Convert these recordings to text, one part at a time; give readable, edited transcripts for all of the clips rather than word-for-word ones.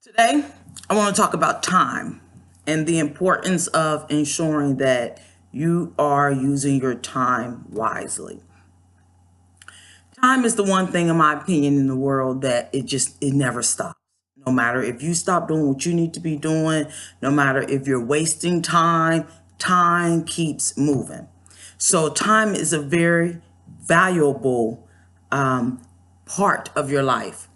Today, I want to talk about time and the importance of ensuring that you are using your time wisely. Time is the one thing, in my opinion, in the world that it never stops. No matter if you stop doing what you need to be doing, no matter if you're wasting time, time keeps moving. So time is a very valuable part of your life.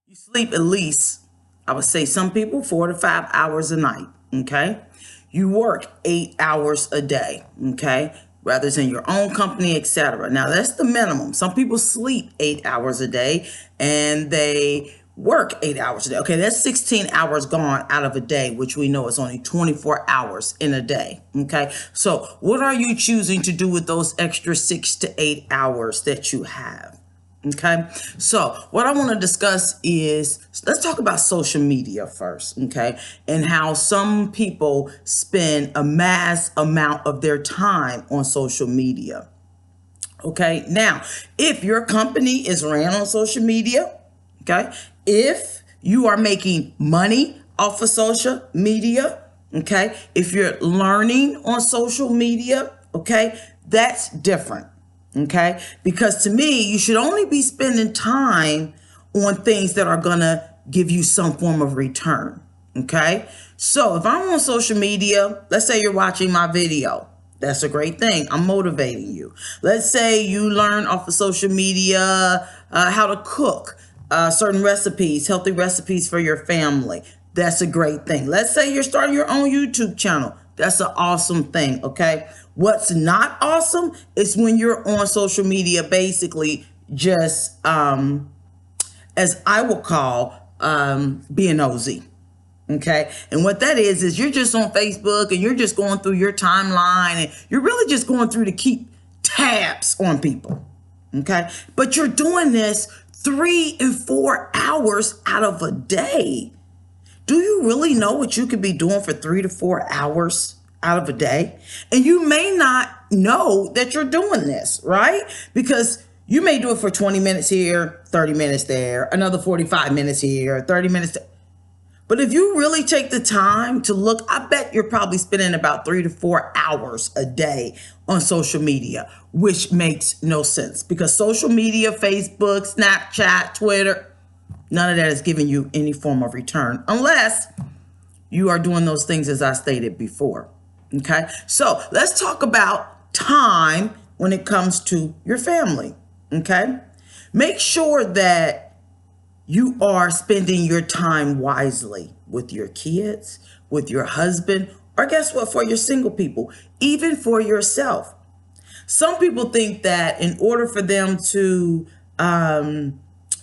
You sleep at least, I would say some people 4 to 5 hours a night. Okay. You work 8 hours a day. Okay. Whether it's in your own company, etc. Now that's the minimum. Some people sleep 8 hours a day and they work 8 hours a day. Okay, that's 16 hours gone out of a day, which we know is only 24 hours in a day. Okay, so what are you choosing to do with those extra 6 to 8 hours that you have? Okay, so what I want to discuss is, let's talk about social media first, okay, and how some people spend a mass amount of their time on social media. Okay, now, if your company is ran on social media, okay, if you are making money off of social media, okay, if you're learning on social media, okay, that's different. Okay, because to me, you should only be spending time on things that are gonna give you some form of return. Okay, so if I'm on social media, let's say you're watching my video, that's a great thing. I'm motivating you. Let's say you learn off of social media how to cook certain recipes, healthy recipes for your family. That's a great thing. Let's say you're starting your own YouTube channel. That's an awesome thing, okay? What's not awesome is when you're on social media basically just, as I will call, being nosy, okay? And what that is you're just on Facebook and you're just going through your timeline and you're really just going through to keep tabs on people, okay? But you're doing this 3 and 4 hours out of a day. Do you really know what you could be doing for 3 to 4 hours out of a day? And you may not know that you're doing this, right? Because you may do it for 20 minutes here, 30 minutes there, another 45 minutes here, 30 minutes there. But if you really take the time to look, I bet you're probably spending about 3 to 4 hours a day on social media, which makes no sense because social media, Facebook, Snapchat, Twitter, none of that is giving you any form of return unless you are doing those things as I stated before. Okay, so let's talk about time when it comes to your family. Okay, make sure that you are spending your time wisely with your kids, with your husband, or guess what, for your single people, even for yourself. Some people think that in order for them to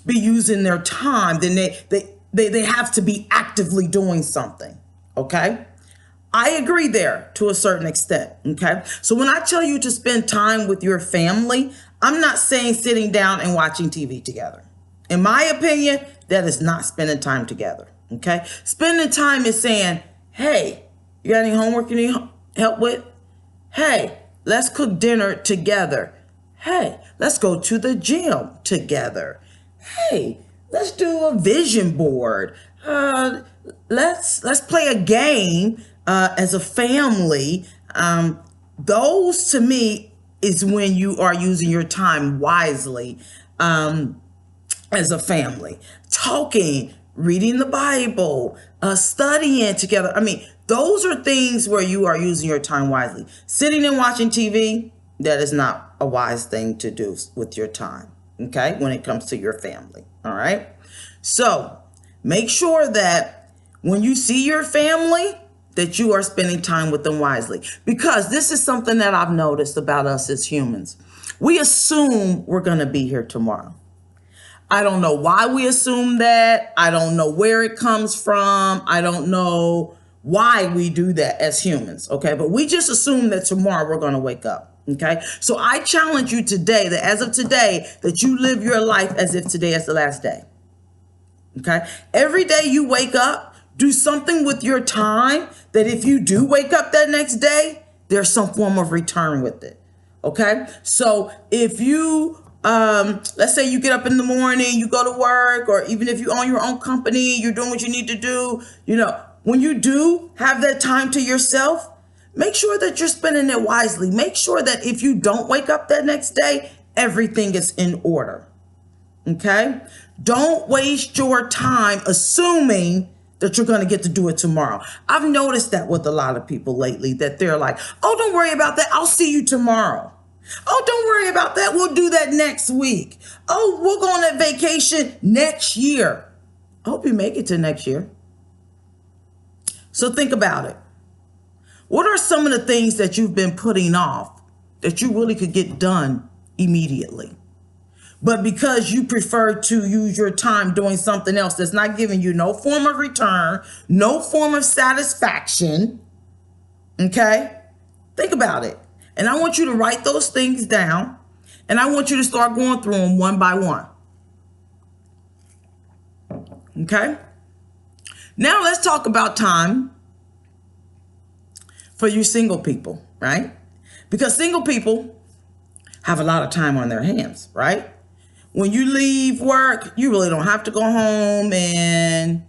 be using their time, then they have to be actively doing something. Okay, I agree there to a certain extent. Okay, so when I tell you to spend time with your family, I'm not saying sitting down and watching TV together. In my opinion, that is not spending time together. Okay, spending time is saying, hey, you got any homework you need help with? Hey, let's cook dinner together. Hey, let's go to the gym together. Hey, let's do a vision board. Let's play a game as a family. Those to me is when you are using your time wisely as a family. Talking, reading the Bible, studying together. I mean, those are things where you are using your time wisely. Sitting and watching TV, that is not a wise thing to do with your time, okay, when it comes to your family, all right? So make sure that when you see your family, that you are spending time with them wisely. Because this is something that I've noticed about us as humans. We assume we're going to be here tomorrow. I don't know why we assume that. I don't know where it comes from. I don't know why we do that as humans, okay? But we just assume that tomorrow we're going to wake up, okay? So I challenge you today that as of today, that you live your life as if today is the last day, okay? Every day you wake up, do something with your time that if you do wake up that next day, there's some form of return with it, okay? So if you Let's say you get up in the morning, you go to work, or even if you own your own company, you're doing what you need to do. When you do have that time to yourself, make sure that you're spending it wisely. Make sure that if you don't wake up that next day, everything is in order. Okay? Don't waste your time assuming that you're going to get to do it tomorrow. I've noticed that with a lot of people lately, that they're like, oh, don't worry about that. I'll see you tomorrow. Oh, don't worry about that. We'll do that next week. Oh, we'll go on that vacation next year. I hope you make it to next year. So think about it. What are some of the things that you've been putting off that you really could get done immediately? But because you prefer to use your time doing something else that's not giving you no form of return, no form of satisfaction, okay? Think about it. And I want you to write those things down, and I want you to start going through them one by one. Okay? Now let's talk about time for you single people, right? Because single people have a lot of time on their hands, right? When you leave work, you really don't have to go home and,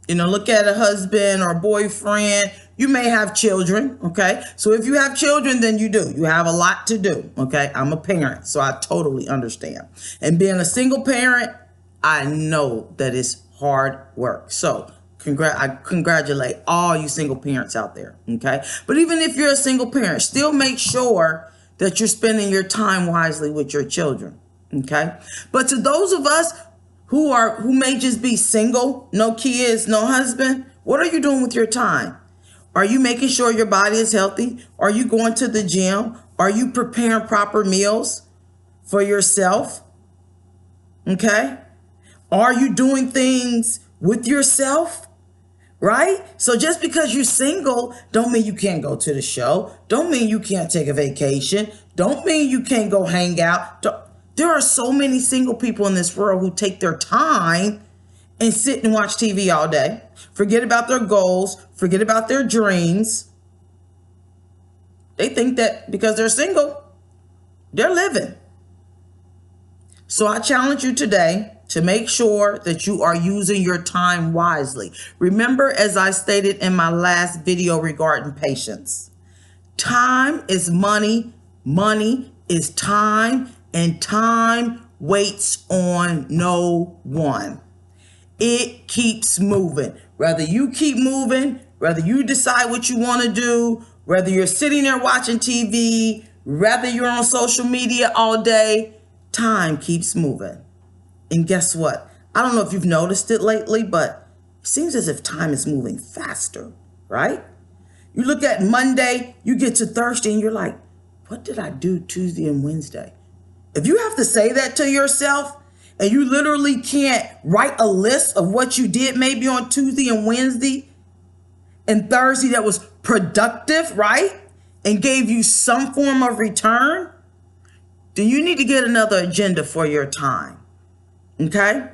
look at a husband or a boyfriend. You may have children, okay? So if you have children, then you do. You have a lot to do, okay? I'm a parent, so I totally understand. And being a single parent, I know that it's hard work. So I congratulate all you single parents out there, okay? But even if you're a single parent, still make sure that you're spending your time wisely with your children, okay? But to those of us who may just be single, no kids, no husband, what are you doing with your time? Are you making sure your body is healthy? Are you going to the gym? Are you preparing proper meals for yourself? Okay? Are you doing things with yourself? Right? So just because you're single, don't mean you can't go to the show. Don't mean you can't take a vacation. Don't mean you can't go hang out. There are so many single people in this world who take their time and sit and watch TV all day. Forget about their goals. Forget about their dreams. They think that because they're single, they're living. So I challenge you today to make sure that you are using your time wisely. Remember, as I stated in my last video regarding patience, time is money, money is time, and time waits on no one. It keeps moving. Whether you keep moving, whether you decide what you want to do, whether you're sitting there watching TV, whether you're on social media all day, time keeps moving. And guess what? I don't know if you've noticed it lately, but it seems as if time is moving faster, right? You look at Monday, you get to Thursday, and you're like, what did I do Tuesday and Wednesday? If you have to say that to yourself, and you literally can't write a list of what you did maybe on Tuesday and Wednesday and Thursday that was productive, right? And gave you some form of return, then you need to get another agenda for your time. Okay?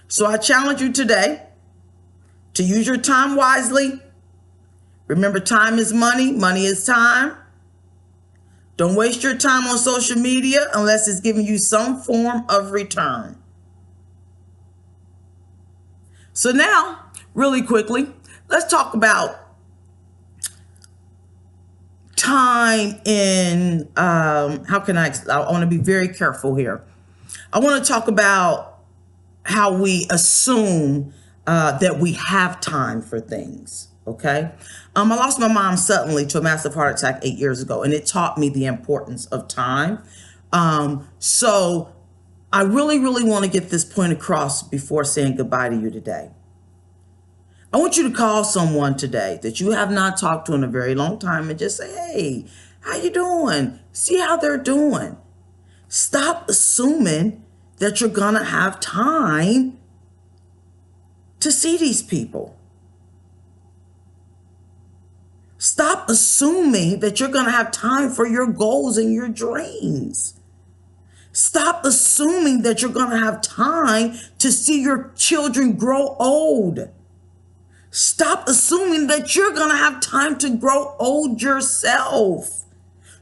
So I challenge you today to use your time wisely. Remember, time is money. Money is time. Don't waste your time on social media unless it's giving you some form of return. So now, really quickly, let's talk about time in, I want to be very careful here. I want to talk about how we assume that we have time for things, okay? I lost my mom suddenly to a massive heart attack 8 years ago, and it taught me the importance of time. So I really, really want to get this point across before saying goodbye to you today. I want you to call someone today that you have not talked to in a very long time and just say, hey, how you doing? See how they're doing. Stop assuming that you're going to have time to see these people. Stop assuming that you're going to have time for your goals and your dreams. Stop assuming that you're going to have time to see your children grow old. Stop assuming that you're going to have time to grow old yourself.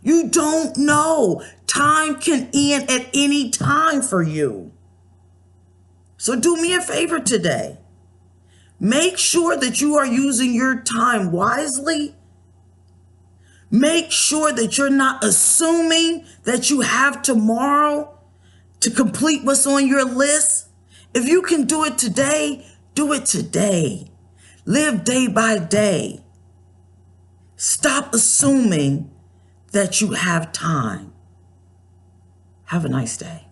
You don't know. Time can end at any time for you. So do me a favor today. Make sure that you are using your time wisely. Make sure that you're not assuming that you have tomorrow to complete what's on your list. If you can do it today, do it today. Live day by day. Stop assuming that you have time. Have a nice day.